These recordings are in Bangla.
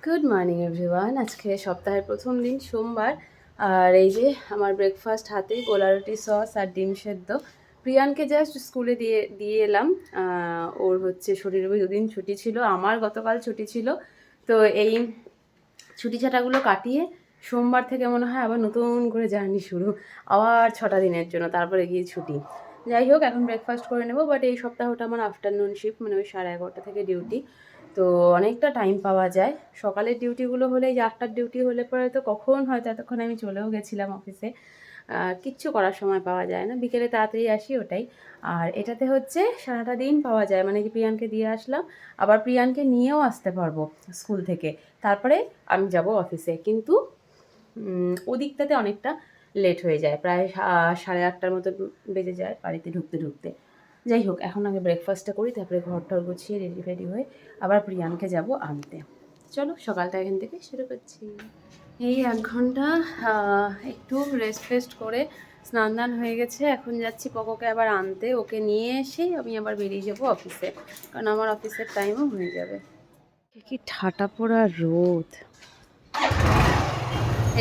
Good morning everyone. আজকে সপ্তাহের প্রথম দিন সোমবার, আর এই যে আমার ব্রেকফাস্ট হাতে গোলা রুটি সস আর ডিম সেদ্ধ। প্রিয়ানকে জাস্ট স্কুলে দিয়ে এলাম। ওর হচ্ছে শরীরে 2 দিন ছুটি ছিল, আমার গতকাল ছুটি ছিল। তো এই ছুটি ছাটাগুলো কাটিয়ে সোমবার থেকে মনে হয় আবার নতুন করে জার্নি শুরু, আবার 6টা দিনের জন্য, তারপরে গিয়ে ছুটি। যাই হোক, এখন ব্রেকফাস্ট করে নেবো। বাট এই সপ্তাহটা আমার আফটারনুন শিফট, মানে ওই 11:30 থেকে ডিউটি। তো অনেকটা টাইম পাওয়া যায়। সকালের ডিউটিগুলো হলে, এই যে 8টার ডিউটি হলে পরে তো কখন হয়তো এতক্ষণ আমি চলেও গেছিলাম অফিসে, কিচ্ছু করার সময় পাওয়া যায় না। বিকেলে তাড়াতাড়ি আসি, ওটাই। আর এটাতে হচ্ছে সারাটা দিন পাওয়া যায়, মানে কি প্রিয়ানকে দিয়ে আসলাম, আবার প্রিয়ানকে নিয়েও আসতে পারবো স্কুল থেকে, তারপরে আমি যাব অফিসে। কিন্তু ওদিকটাতে অনেকটা লেট হয়ে যায়, প্রায় 8:30টার মতো বেজে যায় বাড়িতে ঢুকতে ঢুকতে। যাই হোক, এখন আগে ব্রেকফাস্টটা করি, তারপরে ঘর টর গুছিয়ে রেডি ফেডি হয়ে আবার প্রিয়ানকে যাব আনতে। চলো সকালটা এখান থেকে শুরু করছি। এই 1 ঘন্টা একটু রেস্ট ফেস্ট করে স্নান দান হয়ে গেছে। এখন যাচ্ছি পকোকে আবার আনতে। ওকে নিয়ে এসেই আমি আবার বেরিয়ে যাবো অফিসে, কারণ আমার অফিসের টাইমও হয়ে যাবে। কি ঠাটা পোড়া রোদ!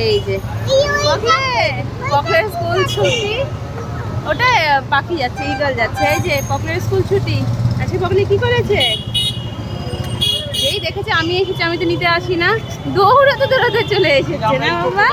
এই যে পকলের স্কুল ছুটি, ওটা পাখি যাচ্ছে, ইগল যাচ্ছে। এই যে পকলের স্কুল ছুটি। আজকে পকলে কি করেছে? যেই দেখেছে আমি এসেছি, আমি তো নিতে আসি না, দৌড়াতে দৌড়াতে চলে এসেছে না বাবা।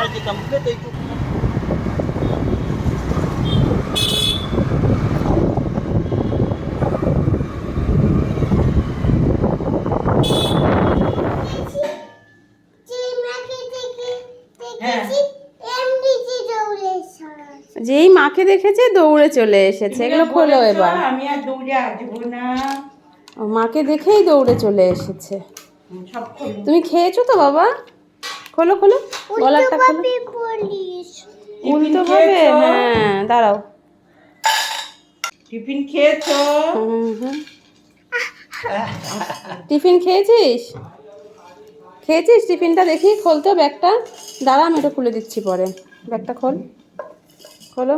যেই মাকে দেখেছে দৌড়ে চলে এসেছে। এগুলো খোলো এবার। আমি আর দৌড়ে আসবো না। মাকে দেখেই দৌড়ে চলে এসেছে। তুমি খেয়েছো তো বাবা? খোলো খোলো, গলারটা খোলো। উল্টো ভাবে? হ্যাঁ, দাঁড়াও। টিফিন খেয়েছো? টিফিন খেয়েছিস? খেয়েছিস টিফিনটা? দেখি খোলতো ব্যাগটা। দাঁড়া, আমি এটা খুলে দিচ্ছি পরে। ব্যাগটা খোল, খোলো।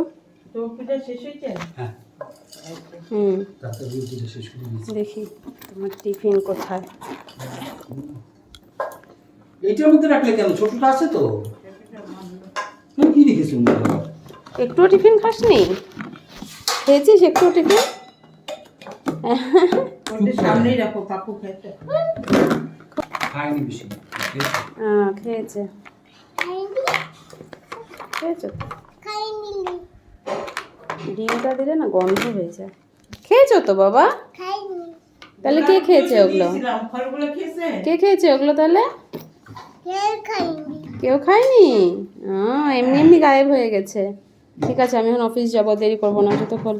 শেষ হয়েছে? দেখি তোমার টিফিন কোথায়। এইটার মধ্যে রাখলে কেন? ছোটটা আছে তো। কি রেখেছো? একটুও টিফিন খাসনি? খেয়েছিস একটুও টিফিন? সামনেই রাখো, কাকু খেতে। খাইনি বেশি। খেয়েছে। খেয়েছো? ডিমটা দিলে না গন্ধ হয়ে যায়। খেয়েছো তো বাবা? তাহলে কে খেয়েছে ওগুলো? কে খেয়েছে ওগুলো তাহলে? কেউ খায়নি? এমনি এমনি গায়েব হয়ে গেছে। ঠিক আছে, আমি এখন অফিস যাবো, দেরি করবো না, যতক্ষণ।